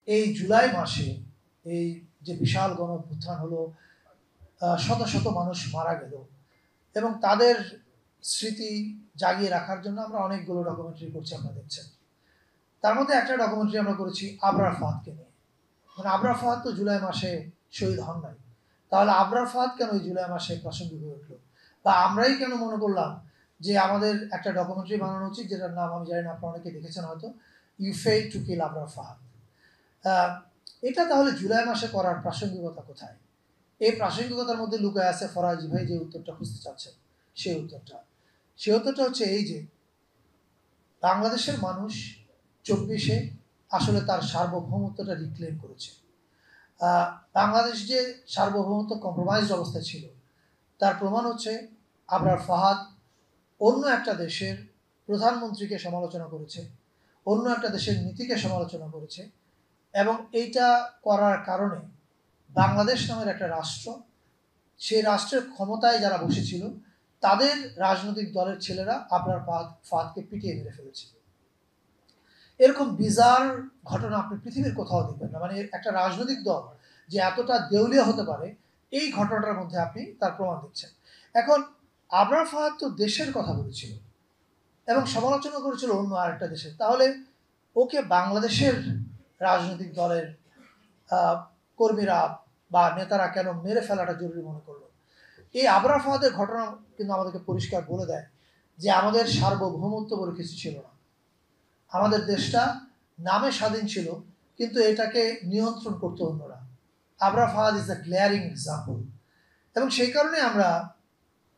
এই জুলাই মাসে এই যে বিশাল গণ অভ্যুত্থান হলো, শত শত মানুষ মারা গেল এবং তাদের স্মৃতি জাগিয়ে রাখার জন্য আমরা অনেকগুলো ডকুমেন্টারি করছি, আপনারা দেখছেন। তার মধ্যে একটা ডকুমেন্টারি আমরা করেছি আবরার ফাহাদকে নিয়ে। মানে আবরার ফাহাদ তো জুলাই মাসে শহীদ হন নাই, তাহলে আবরার ফাহাদ কেন এই জুলাই মাসে প্রাসঙ্গিক হয়ে উঠলো, বা আমরাই কেন মনে করলাম যে আমাদের একটা ডকুমেন্টারি বানানো উচিত, যেটার নাম আমি জানি না, আপনারা অনেকে দেখেছেন হয়তো, you fail to kill Abrar Fahad. এটা তাহলে জুলাই মাসে করার প্রাসঙ্গিকতা কোথায়? এই প্রাসঙ্গিকতার মধ্যে লুকায় আছে ফরাজি ভাই যে উত্তরটা খুঁজতে চাচ্ছেন, সেই উত্তরটা হচ্ছে এই যে বাংলাদেশের মানুষ 24-এ আসলে তার সার্বভৌমত্বটা রিক্লেম করেছে। বাংলাদেশ যে সার্বভৌমত্ব কম্প্রোমাইজড অবস্থায় ছিল তার প্রমাণ হচ্ছে আবরার ফাহাদ অন্য একটা দেশের প্রধানমন্ত্রীকে সমালোচনা করেছে, অন্য একটা দেশের নীতিকে সমালোচনা করেছে, এবং এইটা করার কারণে বাংলাদেশ নামের একটা রাষ্ট্র, সেই রাষ্ট্রের ক্ষমতায় যারা বসেছিল তাদের রাজনৈতিক দলের ছেলেরা আবরার ফাহাদকে পিটিয়ে মেরে ফেলেছে। এরকম বিজার ঘটনা আপনি পৃথিবীর কোথাও দেখবেন না। মানে একটা রাজনৈতিক দল যে এতটা দেউলিয়া হতে পারে, এই ঘটনাটার মধ্যে আপনি তার প্রমাণ দিচ্ছেন। এখন আবরার ফাহাদ তো দেশের কথা বলেছিল এবং সমালোচনা করেছিল অন্য আরেকটা দেশের, তাহলে ওকে বাংলাদেশের রাজনৈতিক দলের কর্মীরা বা নেতারা কেন মেরে ফেলাটা জরুরি মনে করলো? এই আবরার ফাহাদের ঘটনা কিন্তু আমাদেরকে পরিষ্কার বলে দেয় যে আমাদের সার্বভৌমত্ব বলে কিছু ছিল না। আমাদের দেশটা নামে স্বাধীন ছিল, কিন্তু এটাকে নিয়ন্ত্রণ করতো অন্যরা। Abrar Fahad is the glaring example. এবং সেই কারণে আমরা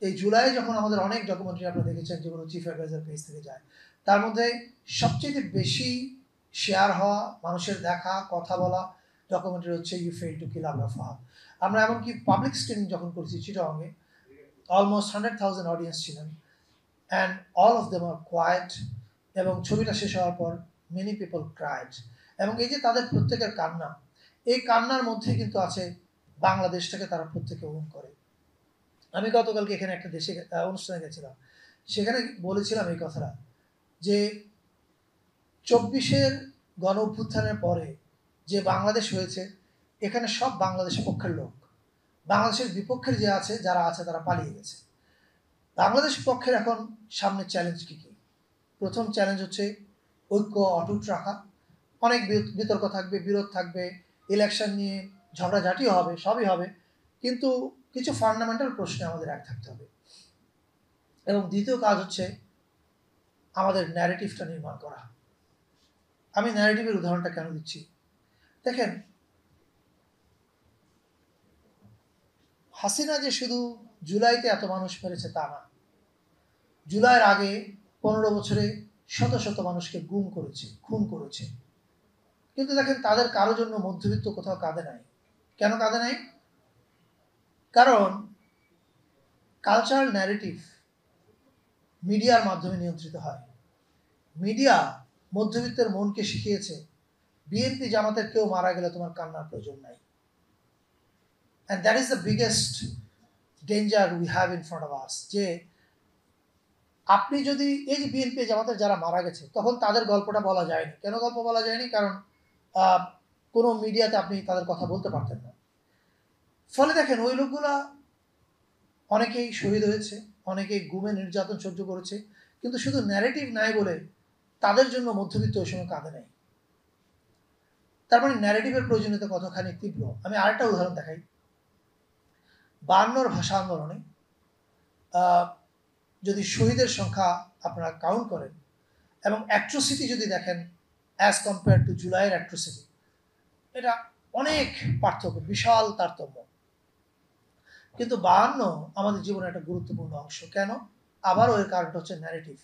এই জুলাই যখন আমাদের অনেক ডকুমেন্টারি আপনারা দেখেছেন যেগুলো চিফ অ্যাডভাইজার পেজ থেকে যায়, তার মধ্যে সবচেয়ে বেশি শেয়ার হওয়া, মানুষের দেখা, কথা বলা ডকুমেন্টারি হচ্ছে you fail to kill Abrar Fahad. আমরা এমনকি পাবলিক স্ক্রিনিং যখন করছি চিটাগংয়ে, অলমোস্ট 100,000 অডিয়েন্স ছিলেন, and all of them are quiet. এবং ছবিটা শেষ হওয়ার পর মেনি পিপল ক্রাইড। এবং এই যে তাদের প্রত্যেকের কান্না, এই কান্নার মধ্যে কিন্তু আছে বাংলাদেশটাকে তারা প্রত্যেকে ওন করে। আমি গতকালকে এখানে একটা দেশে অনুষ্ঠানে গেছিলাম, সেখানে বলেছিলাম এই কথাটা যে 24-এর গণ অভ্যুত্থানের পরে যে বাংলাদেশ হয়েছে, এখানে সব বাংলাদেশের পক্ষের লোক, বাংলাদেশের বিপক্ষের যে আছে যারা আছে তারা পালিয়ে গেছে। বাংলাদেশ পক্ষের এখন সামনে চ্যালেঞ্জ কী কী? প্রথম চ্যালেঞ্জ হচ্ছে ঐক্য অটুট রাখা। অনেক বিতর্ক থাকবে, বিরোধ থাকবে, ইলেকশন নিয়ে ঝগড়াঝাটিও হবে, সবই হবে, কিন্তু কিছু ফান্ডামেন্টাল প্রশ্নে আমাদের এক থাকতে হবে। এবং দ্বিতীয় কাজ হচ্ছে আমাদের ন্যারেটিভটা নির্মাণ করা। আমি ন্যারেটিভের উদাহরণটা কেন দিচ্ছি দেখেন, হাসিনা যে শুধু জুলাইতে এত মানুষ মেরেছে তা না, জুলাইয়ের আগে 15 বছরে শত শত মানুষকে গুম করেছে, খুন করেছে। কিন্তু দেখেন তাদের কারোর জন্য মধ্যবিত্ত কোথাও কাঁদে নাই। কেন কাঁদে নাই? কারণ কালচারাল ন্যারেটিভ মিডিয়ার মাধ্যমে নিয়ন্ত্রিত হয়। মিডিয়া মধ্যবিত্তের মনকে শিখিয়েছে বিএনপি জামাতের কেউ মারা গেলে তোমার কান্নার প্রয়োজন নাই। And that is the biggest danger we have in front of us. যে আপনি যদি এই যে বিএনপি জামাতের যারা মারা গেছে, তখন তাদের গল্পটা বলা যায়নি। কেন গল্প বলা যায়নি? কারণ কোনো মিডিয়াতে আপনি তাদের কথা বলতে পারতেন না। ফলে দেখেন ওই লোকগুলা অনেকেই শহীদ হয়েছে, অনেকেই গুমে নির্যাতন সহ্য করেছে, কিন্তু শুধু ন্যারেটিভ নাই বলে তাদের জন্য মধ্যবিত্ত ওই সময় কাঁদে নাই। তার মানে ন্যারেটিভের প্রয়োজনীয়তা কতখানি তীব্র। আমি আরেকটা উদাহরণ দেখাই। 52-র ভাষা আন্দোলনে যদি শহীদের সংখ্যা আপনারা কাউন্ট করেন এবং অ্যাট্রোসিটি যদি দেখেন অ্যাজ কম্পেয়ার টু জুলাইয়ের অ্যাট্রোসিটি, এটা অনেক পার্থক্য, বিশাল তারতম্য। কিন্তু 52 আমাদের জীবনের একটা গুরুত্বপূর্ণ অংশ। কেন? আবারও এর কারণটা হচ্ছে ন্যারেটিভ।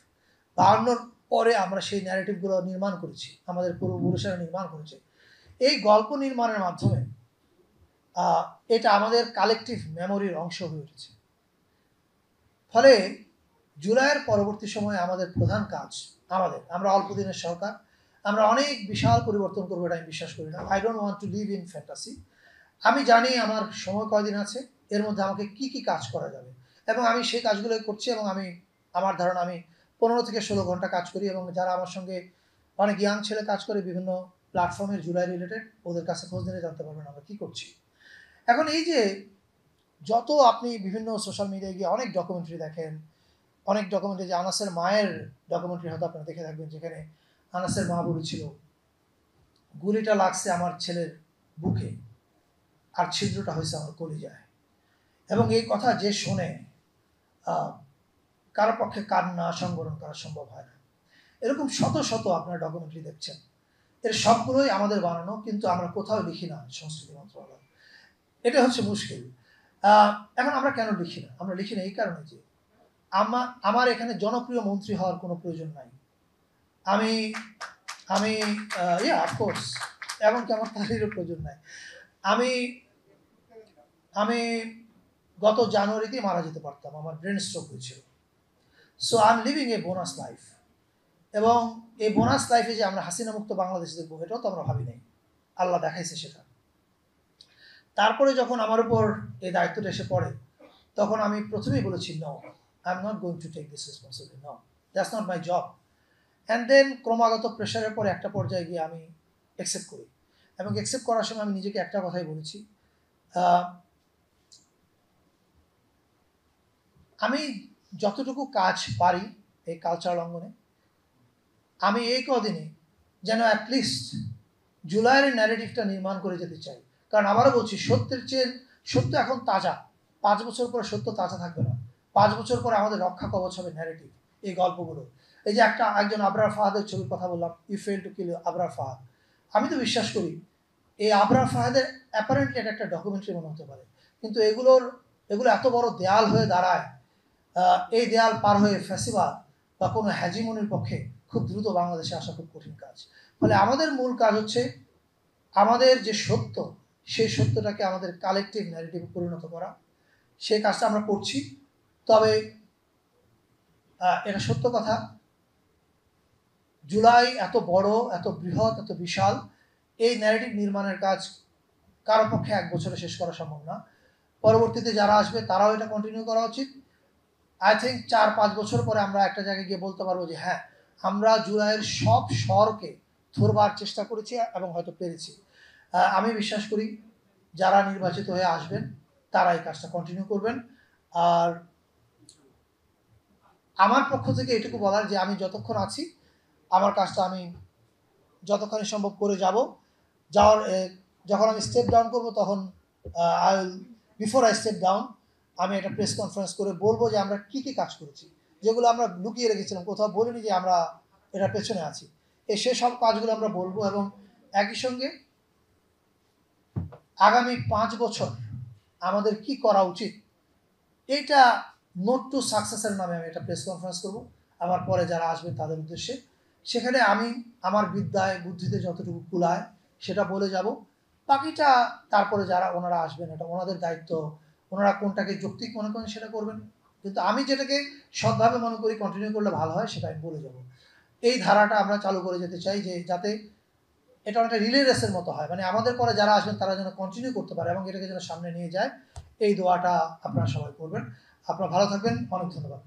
52-র পরে আমরা সেই ন্যারেটিভগুলো নির্মাণ করেছি, আমাদের পূর্বপুরুষেরা নির্মাণ করেছে। এই গল্প নির্মাণের মাধ্যমে এটা আমাদের কালেকটিভ মেমোরির অংশ হয়ে উঠেছে। ফলে জুলাইয়ের পরবর্তী সময়ে আমাদের প্রধান কাজ, আমরা অল্প দিনের সরকার, আমরা অনেক বিশাল পরিবর্তন করবো এটা আমি বিশ্বাস করি না। I don't want to live in fantasy. আমি জানি আমার সময় কয়দিন আছে, এর মধ্যে আমাকে কি কি কাজ করা যাবে, এবং আমি সেই কাজগুলো করছি। এবং আমার ধারণা আমি 15 থেকে 16 ঘন্টা কাজ করি, এবং যারা আমার সঙ্গে অনেক ইয়াং ছেলে কাজ করে বিভিন্ন প্ল্যাটফর্মের জুলাই রিলেটেড ওদের কাছে খোঁজ নিলে জানতে পারবেন আমরা কী করছি। এখন এই যে যত আপনি বিভিন্ন সোশ্যাল মিডিয়ায় গিয়ে অনেক ডকুমেন্টারি দেখেন, অনেক ডকুমেন্টারি, যে আনাসের মায়ের ডকুমেন্টারি হয়তো আপনারা দেখে থাকবেন, যেখানে আনাসের মা বলেছিল গুলিটা লাগছে আমার ছেলের বুকে আর ছিদ্রটা হয়েছে আমার কলিজায়। এবং এই কথা যে শোনে কারো পক্ষে কান্না সংবরণ করা সম্ভব হয় না। এরকম শত শত আপনার ডকুমেন্টারি দেখছেন, এর সবগুলোই আমাদের বানানো, কিন্তু আমরা কোথাও লিখি না সংস্কৃতি মন্ত্রণালয়। এটা হচ্ছে মুশকিল। এখন আমরা কেন লিখি না? আমরা লিখি না এই কারণে যে আমার এখানে জনপ্রিয় মন্ত্রী হওয়ার কোনো প্রয়োজন নাই। আমি আমি অফকোর্স, এমনকি আমার তাদেরও প্রয়োজন নাই। আমি আমি গত জানুয়ারিতেই মারা যেতে পারতাম, আমার ব্রেন স্ট্রোক হয়েছিল। So I am living A bonus life. এবং এই বোনাস লাইফে যে আমরা হাসিনা মুক্ত বাংলাদেশ দেখবো, এটাও তো আমরা ভাবি নাই, আল্লাহ দেখাইছে সেটা। তারপরে যখন আমার উপর এই দায়িত্বটা এসে পড়ে, তখন আমি প্রথমেই বলেছি no, I am not going to take this responsibility, no, that's not my job. And then ক্রমাগত প্রেশারের পরে একটা পর্যায়ে গিয়ে আমি অ্যাকসেপ্ট করি। এবং অ্যাকসেপ্ট করার সময় আমি নিজেকে একটা কথাই বলেছি, আমি যতটুকু কাজ পারি এই কালচারাল অঙ্গনে, আমি এই কদিনে যেন অ্যাটলিস্ট জুলাইয়ের ন্যারেটিভটা নির্মাণ করে যেতে চাই। কারণ আবারও বলছি, সত্যের চেয়ে সত্য এখন তাজা। 5 বছর পরে সত্য তাজা থাকবে না। 5 বছর পরে আমাদের রক্ষা কবচ হবে ন্যারেটিভ, এই গল্পগুলো। এই যে একজন আবরার ফাহাদের ছবির কথা বললাম, you fail to kill Abrar Fahad. আমি তো বিশ্বাস করি এই আবরার ফাহাদের অ্যাপারেন্টলি এটা একটা ডকুমেন্টারি মনে হতে পারে, কিন্তু এগুলো এত বড় দেয়াল হয়ে দাঁড়ায়। এই দেয়াল পার হয়ে ফ্যাসিবাদ বা কোনো হ্যাজিমনির পক্ষে খুব দ্রুত বাংলাদেশে আসা খুব কঠিন কাজ। ফলে আমাদের মূল কাজ হচ্ছে আমাদের যে সত্য, সেই সত্যটাকে আমাদের কালেকটিভ ন্যারেটিভে পরিণত করা। সেই কাজটা আমরা করছি। তবে এটা সত্য কথা, জুলাই এত বড়, এত বৃহৎ, এত বিশাল, এই ন্যারেটিভ নির্মাণের কাজ কারো পক্ষে 1 বছরে শেষ করা সম্ভব না। পরবর্তীতে যারা আসবে তারাও এটা কন্টিনিউ করা উচিত। আই থিঙ্ক 4-5 বছর পরে আমরা একটা জায়গায় গিয়ে বলতে পারবো যে হ্যাঁ, আমরা জুলাইয়ের সব স্বরকে ধরবার চেষ্টা করেছি এবং হয়তো পেরেছি। আমি বিশ্বাস করি যারা নির্বাচিত হয়ে আসবেন তারা এই কাজটা কন্টিনিউ করবেন। আর আমার পক্ষ থেকে এটুকু বলার যে আমি যতক্ষণ আছি আমার কাজটা আমি যতক্ষণই সম্ভব করে যখন আমি স্টেপ ডাউন করবো, তখন বিফোর আই স্টেপ ডাউন আমি একটা প্রেস কনফারেন্স করে বলবো যে আমরা কী কী কাজ করেছি, যেগুলো আমরা লুকিয়ে রেখেছিলাম, কোথাও বলিনি যে আমরা এটার পেছনে আছি। সেসব কাজগুলো আমরা বলবো। এবং একই সঙ্গে আগামী 5 বছর আমাদের কি করা উচিত, এইটা নোট টু সাকসেসের নামে আমি একটা প্রেস কনফারেন্স করবো আমার পরে যারা আসবেন তাদের উদ্দেশ্যে। সেখানে আমি আমার বিদ্যায় বুদ্ধিতে যতটুকু কুলায় সেটা বলে যাব। বাকিটা তারপরে যারা ওনারা আসবেন, এটা ওনাদের দায়িত্ব, ওনারা কোনটাকে যৌক্তিক মনে করেন সেটা করবেন। কিন্তু আমি যেটাকে সৎভাবে মনে করি কন্টিনিউ করলে ভালো হয় সেটা আমি বলে যাব। এই ধারাটা আমরা চালু করে যেতে চাই, যে যাতে এটা অনেকটা রিলে রেসের মতো হয়, মানে আমাদের পরে যারা আসবেন তারা যেন কন্টিনিউ করতে পারে এবং এটাকে যেন সামনে নিয়ে যায়। এই দোয়াটা আপনারা সবাই করবেন। আপনারা ভালো থাকবেন, অনেক ধন্যবাদ।